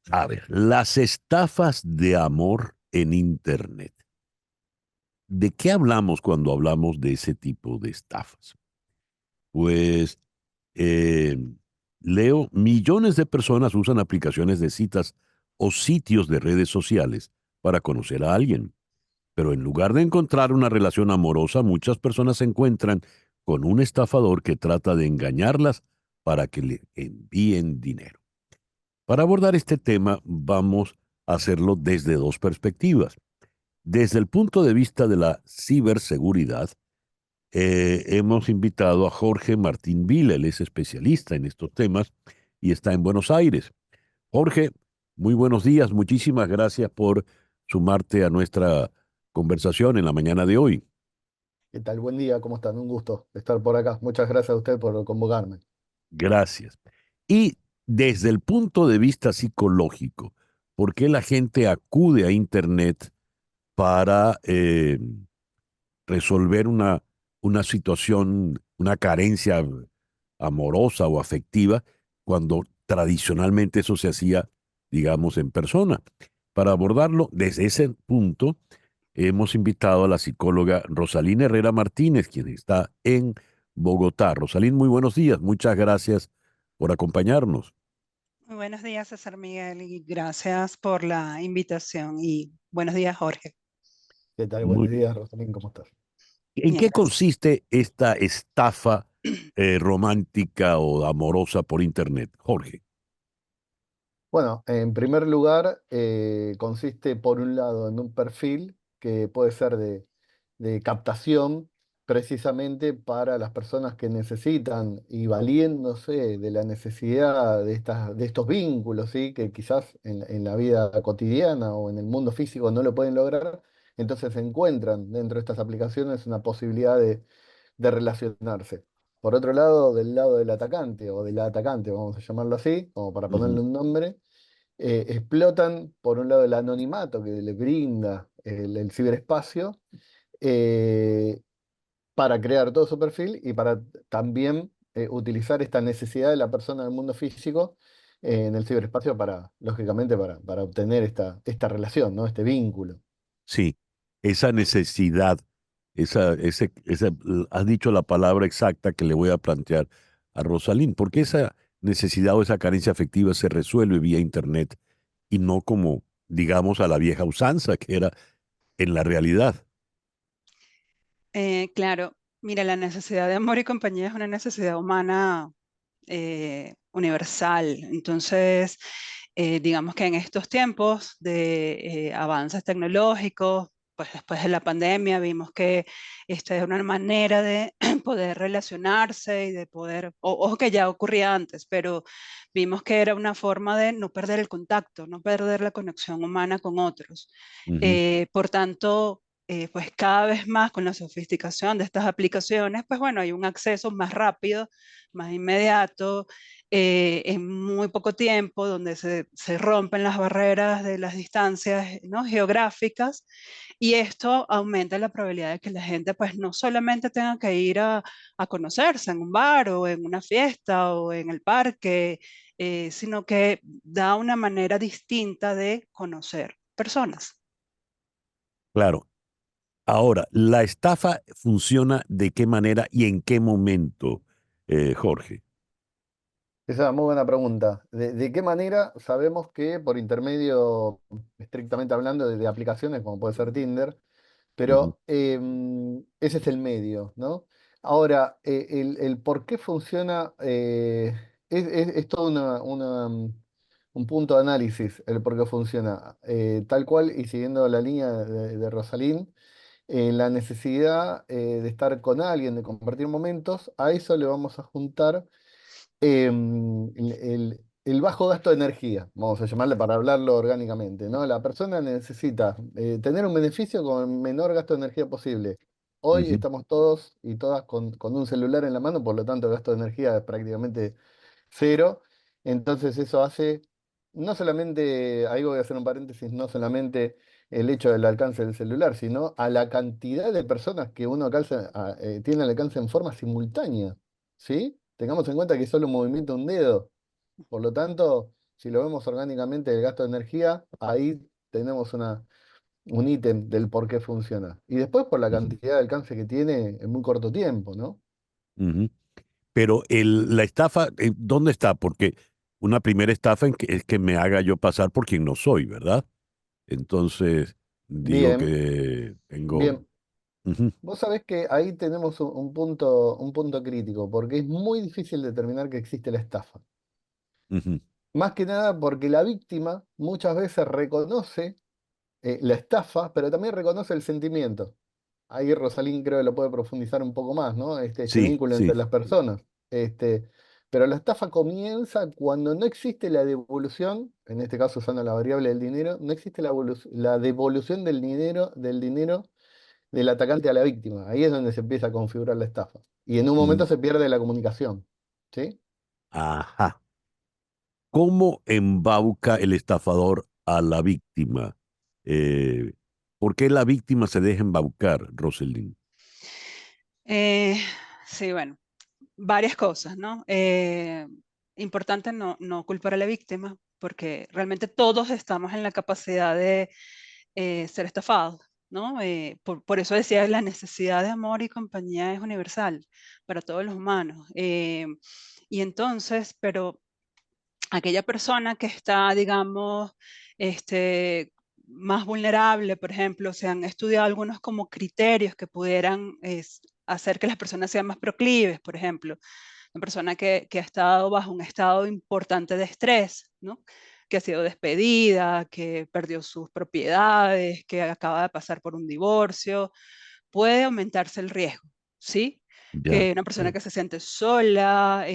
A ver, las estafas de amor en Internet. ¿De qué hablamos cuando hablamos de ese tipo de estafas? Pues eh, leo, millones de personas usan aplicaciones de citas o sitios de redes sociales para conocer a alguien. Pero en lugar de encontrar una relación amorosa, muchas personas se encuentran con un estafador que trata de engañarlas para que le envíen dinero. Para abordar este tema, vamos a hacerlo desde dos perspectivas. Desde el punto de vista de la ciberseguridad, hemos invitado a Jorge Martín Vila, él es especialista en estos temas y está en Buenos Aires. Jorge, muy buenos días, muchísimas gracias por sumarte a nuestra conversación en la mañana de hoy. ¿Qué tal? Buen día, ¿cómo están? Un gusto estar por acá. Muchas gracias a usted por convocarme. Gracias. Y desde el punto de vista psicológico, ¿por qué la gente acude a Internet para resolver una situación, una carencia amorosa o afectiva, cuando tradicionalmente eso se hacía, digamos, en persona? Para abordarlo desde ese punto, hemos invitado a la psicóloga Rosalín Herrera Martínez, quien está en Bogotá. Rosalín, muy buenos días. Muchas gracias por acompañarnos. Muy buenos días, César Miguel, y gracias por la invitación. Y buenos días, Jorge. ¿Qué tal? Muy Buenos bien. días, Rosalín, ¿cómo estás? ¿En Bien, qué gracias. consiste esta estafa romántica o amorosa por Internet, Jorge? Bueno, en primer lugar, consiste por un lado en un perfil que puede ser de captación precisamente para las personas que necesitan y valiéndose de la necesidad de estos vínculos, ¿sí? Que quizás en la vida cotidiana o en el mundo físico no lo pueden lograr, entonces encuentran dentro de estas aplicaciones una posibilidad de relacionarse. Por otro lado, del lado del atacante o de la atacante, vamos a llamarlo así, como para ponerle Ujú. un nombre, explotan por un lado el anonimato que le brinda el ciberespacio, eh, para crear todo su perfil y para también utilizar esta necesidad de la persona del mundo físico en el ciberespacio para, lógicamente, para obtener esta relación, ¿no? Este vínculo. Sí, esa necesidad, has dicho la palabra exacta que le voy a plantear a Rosalín, porque esa necesidad o esa carencia afectiva se resuelve vía Internet y no como, digamos, a la vieja usanza que era en la realidad. Claro, mira, la necesidad de amor y compañía es una necesidad humana universal. Entonces, digamos que en estos tiempos de avances tecnológicos, pues después de la pandemia vimos que esta es una manera de poder relacionarse y de poder, ojo que ya ocurría antes, pero vimos que era una forma de no perder el contacto, no perder la conexión humana con otros. Ujú. Por tanto, pues cada vez más con la sofisticación de estas aplicaciones, pues bueno, hay un acceso más rápido, más inmediato, en muy poco tiempo, donde se rompen las barreras de las distancias, ¿no? Geográficas, y esto aumenta la probabilidad de que la gente pues no solamente tenga que ir a conocerse en un bar o en una fiesta o en el parque, sino que da una manera distinta de conocer personas. Claro. Ahora, ¿la estafa funciona de qué manera y en qué momento, Jorge? Esa es una muy buena pregunta. ¿De qué manera sabemos que por intermedio, estrictamente hablando, de aplicaciones como puede ser Tinder, Ujú. pero ese es el medio, ¿no? Ahora, el por qué funciona, es todo un punto de análisis el por qué funciona. Tal cual, y siguiendo la línea de Rosalín, la necesidad de estar con alguien, de compartir momentos, a eso le vamos a juntar el bajo gasto de energía, vamos a llamarle para hablarlo orgánicamente, ¿no? La persona necesita tener un beneficio con el menor gasto de energía posible. Hoy Ujú. estamos todos y todas con un celular en la mano, por lo tanto el gasto de energía es prácticamente cero. Entonces eso hace, no solamente, ahí voy a hacer un paréntesis, no solamente el hecho del alcance del celular, sino a la cantidad de personas que uno tiene al alcance en forma simultánea, ¿sí? Tengamos en cuenta que es solo un movimiento de un dedo. Por lo tanto, si lo vemos orgánicamente el gasto de energía, ahí tenemos un ítem del por qué funciona. Y después por la Ujú, cantidad de alcance que tiene en muy corto tiempo, ¿no? ujú. Pero la estafa, ¿dónde está? Porque una primera estafa es que me haga yo pasar por quien no soy, ¿verdad? Entonces, digo Bien, que tengo... bien. Ujú, Vos sabés que ahí tenemos un punto crítico, porque es muy difícil determinar que existe la estafa. ujú, Más que nada porque la víctima muchas veces reconoce la estafa, pero también reconoce el sentimiento. Ahí Rosalín creo que lo puede profundizar un poco más, ¿no? Este sí, vínculo entre sí, las personas. Pero la estafa comienza cuando no existe la devolución, en este caso usando la variable del dinero, no existe la devolución del dinero del atacante a la víctima. Ahí es donde se empieza a configurar la estafa. Y en un mm, momento se pierde la comunicación. ¿Sí? ajá. ¿Cómo embauca el estafador a la víctima? Eh, ¿Por qué la víctima se deja embaucar, Rosalind? Eh, sí, bueno, varias cosas, ¿no? Importante no culpar a la víctima, porque realmente todos estamos en la capacidad de ser estafados, ¿no? Por eso decía, la necesidad de amor y compañía es universal para todos los humanos. Y entonces, pero aquella persona que está, digamos, más vulnerable, por ejemplo, se han estudiado algunos como criterios que pudieran hacer que las personas sean más proclives, por ejemplo, una persona que ha estado bajo un estado importante de estrés, ¿no? Que ha sido despedida, que perdió sus propiedades, que acaba de pasar por un divorcio, puede aumentarse el riesgo, ¿sí? Ya. Que una persona que se siente sola,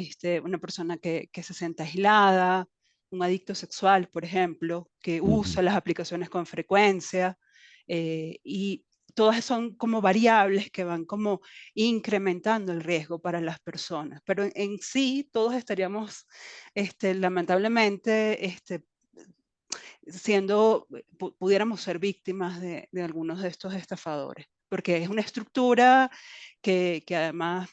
una persona que se siente aislada, un adicto sexual, por ejemplo, que Ujú, usa las aplicaciones con frecuencia, y todas son como variables que van como incrementando el riesgo para las personas. Pero en sí, todos estaríamos, lamentablemente, pudiéramos ser víctimas de algunos de estos estafadores, porque es una estructura que además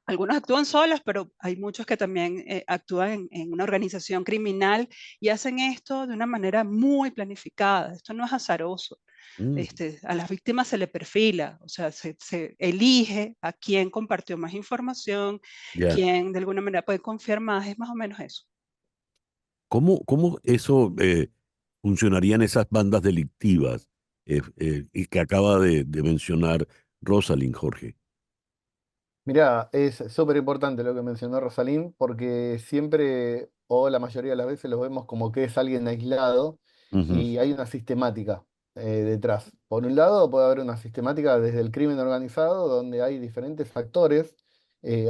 algunos actúan solos, pero hay muchos que también actúan en una organización criminal y hacen esto de una manera muy planificada. Esto no es azaroso. mm, A las víctimas se le perfila, o sea, se elige a quién compartió más información, ya. quién de alguna manera puede confiar más, es más o menos eso. ¿Cómo eso funcionarían esas bandas delictivas y que acaba de mencionar Rosalind, Jorge? Mirá, es súper importante lo que mencionó Rosalín, porque siempre, o la mayoría de las veces, los vemos como que es alguien aislado Ujú, y hay una sistemática detrás. Por un lado, puede haber una sistemática desde el crimen organizado, donde hay diferentes actores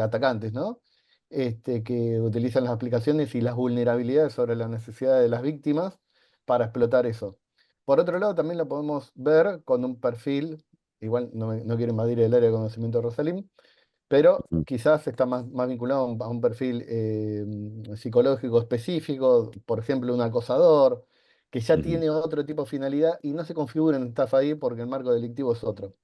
atacantes, ¿no? Que utilizan las aplicaciones y las vulnerabilidades sobre la necesidad de las víctimas para explotar eso. Por otro lado, también lo podemos ver con un perfil, igual no quiero invadir el área de conocimiento de Rosalín, pero ujú, quizás está más vinculado a un perfil psicológico específico, por ejemplo, un acosador, que ya ujú, tiene otro tipo de finalidad y no se configura en estafa ahí porque el marco delictivo es otro.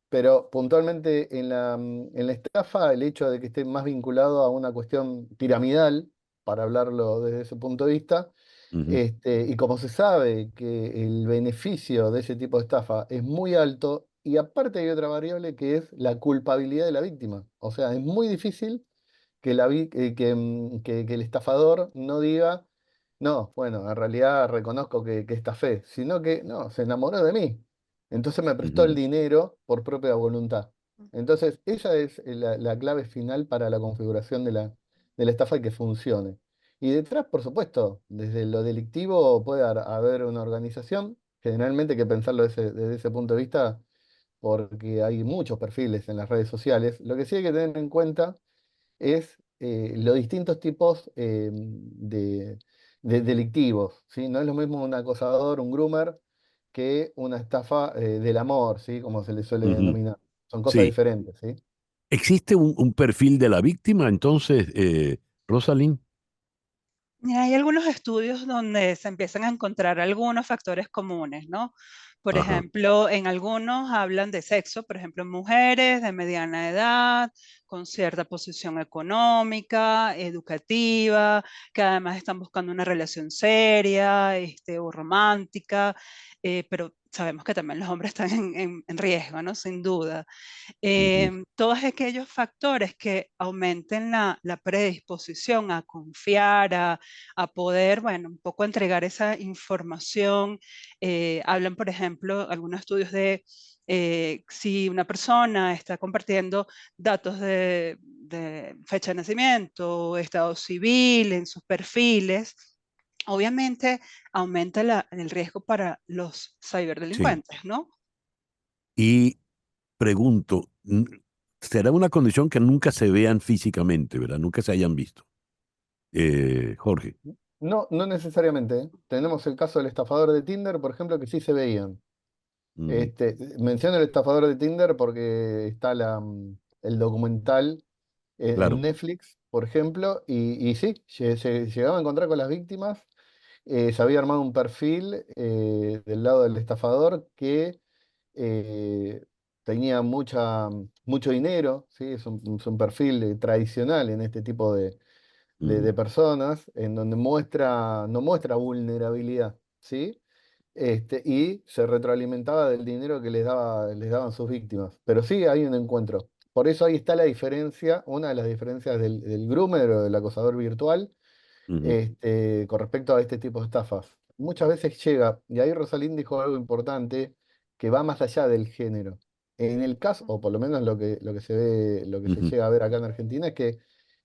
Pero puntualmente en la estafa, el hecho de que esté más vinculado a una cuestión piramidal, para hablarlo desde ese punto de vista, ujú, y como se sabe que el beneficio de ese tipo de estafa es muy alto, y aparte hay otra variable que es la culpabilidad de la víctima. O sea, es muy difícil que, que el estafador no diga, no, bueno, en realidad reconozco que estafé, sino que, no, se enamoró de mí. Entonces me prestó el ujú, dinero por propia voluntad. Entonces, esa es la clave final para la configuración de la estafa y que funcione. Y detrás, por supuesto, desde lo delictivo puede haber una organización, generalmente hay que pensarlo desde ese punto de vista, porque hay muchos perfiles en las redes sociales. Lo que sí hay que tener en cuenta es los distintos tipos de delictivos, ¿sí? No es lo mismo un acosador, un groomer, que una estafa del amor, ¿sí? Como se le suele ujú. denominar. Son cosas Sí. diferentes, ¿sí? ¿Existe un perfil de la víctima entonces, Rosalind? Y hay algunos estudios donde se empiezan a encontrar algunos factores comunes, ¿no? Por Ajá. ejemplo, en algunos hablan de sexo, por ejemplo, mujeres de mediana edad, con cierta posición económica, educativa, que además están buscando una relación seria, o romántica, pero sabemos que también los hombres están en riesgo, ¿no? Sin duda. Ujú, Todos aquellos factores que aumenten la predisposición a confiar, a poder, bueno, un poco entregar esa información. Hablan, por ejemplo, algunos estudios de si una persona está compartiendo datos de fecha de nacimiento, estado civil en sus perfiles, obviamente aumenta el riesgo para los sí. ciberdelincuentes, ¿no? Y pregunto, será una condición que nunca se vean físicamente, ¿verdad? Nunca se hayan visto. Jorge. No, no necesariamente, ¿eh? Tenemos el caso del estafador de Tinder, por ejemplo, que sí se veían. Mm, Menciono el estafador de Tinder porque está el documental en claro. Netflix, por ejemplo, y sí, se llegaba a encontrar con las víctimas. Se había armado un perfil del lado del estafador que eh, tenía mucho dinero, ¿sí? Es un perfil tradicional en este tipo de Ujú, personas, en donde no muestra vulnerabilidad, ¿sí? Y se retroalimentaba del dinero que les daban sus víctimas. Pero sí hay un encuentro. Por eso ahí está la diferencia, una de las diferencias del groomer o del acosador virtual, ujú, con respecto a este tipo de estafas. Muchas veces llega, y ahí Rosalind dijo algo importante, que va más allá del género. En el caso, o por lo menos lo que se ve, lo que se ujú. llega a ver acá en Argentina, es que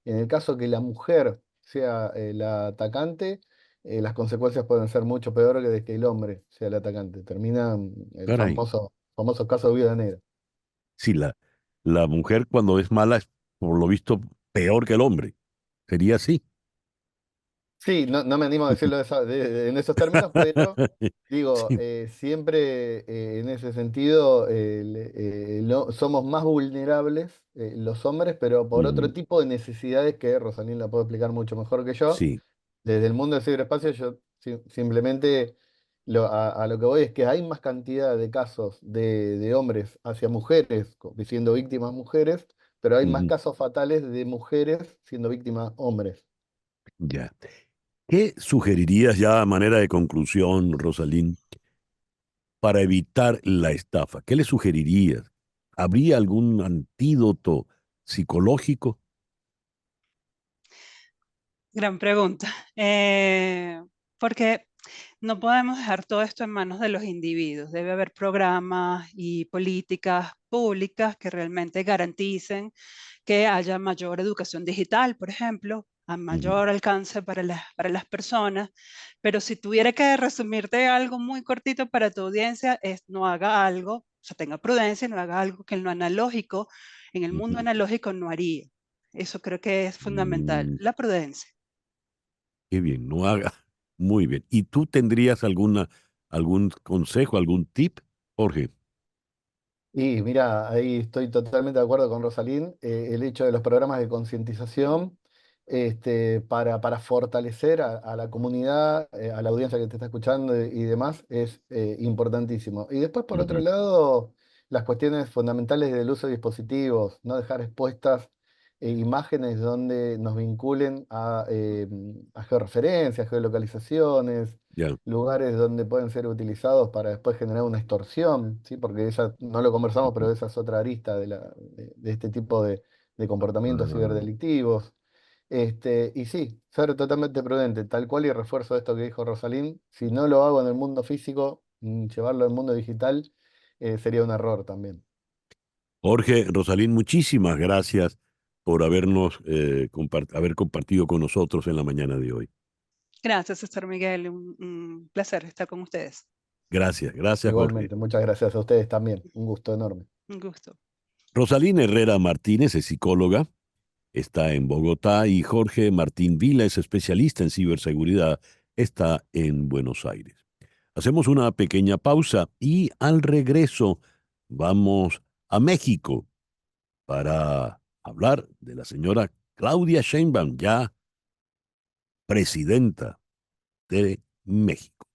en el caso que la mujer sea la atacante, las consecuencias pueden ser mucho peor que de que el hombre sea el atacante. Termina el Caray. famoso caso de Viuda Negra. Sí, la mujer cuando es mala es por lo visto peor que el hombre. Sería así. Sí, no me animo a decirlo en esos términos, pero digo, Sí. siempre en ese sentido somos más vulnerables los hombres, pero por otro Ujú, tipo de necesidades que Rosalín la puede explicar mucho mejor que yo. sí. Desde el mundo del ciberespacio, yo simplemente a lo que voy es que hay más cantidad de casos de hombres hacia mujeres, siendo víctimas mujeres, pero hay más Ujú, casos fatales de mujeres siendo víctimas hombres. ya. ¿Qué sugerirías ya a manera de conclusión, Rosalín, para evitar la estafa? ¿Qué le sugerirías? ¿Habría algún antídoto psicológico? Gran pregunta. Porque no podemos dejar todo esto en manos de los individuos. Debe haber programas y políticas públicas que realmente garanticen que haya mayor educación digital, por ejemplo, a Ujú, mayor alcance para las personas. Pero si tuviera que resumirte algo muy cortito para tu audiencia, es no haga algo, o sea, tenga prudencia, no haga algo que en lo analógico, en el mundo ujú. analógico no haría. Eso creo que es fundamental, Mm, la prudencia. qué bien, no haga. Muy bien. ¿Y tú tendrías algún consejo, algún tip, Jorge? Y mira, ahí estoy totalmente de acuerdo con Rosalín. El hecho de los programas de concientización para fortalecer a la comunidad, a la audiencia que te está escuchando y demás, es importantísimo. Y después, por otro Ujú, lado, las cuestiones fundamentales del uso de dispositivos, no dejar expuestas imágenes donde nos vinculen a georreferencias, geolocalizaciones, ya. lugares donde pueden ser utilizados para después generar una extorsión, ¿sí? Porque esa, no lo conversamos, Ujú. pero esa es otra arista de este tipo de comportamientos Ah, ciberdelictivos. Y sí, ser totalmente prudente, tal cual, y refuerzo esto que dijo Rosalín, si no lo hago en el mundo físico, llevarlo al mundo digital sería un error también. Jorge, Rosalín, muchísimas gracias por haber compartido con nosotros en la mañana de hoy. Gracias, César Miguel. Un placer estar con ustedes. Gracias, gracias, Jorge. Igualmente, muchas gracias a ustedes también, un gusto enorme. Un gusto. Rosalín Herrera Martínez es psicóloga, está en Bogotá y Jorge Martín Vila es especialista en ciberseguridad, está en Buenos Aires. Hacemos una pequeña pausa y al regreso vamos a México para hablar de la señora Claudia Sheinbaum, ya presidenta de México.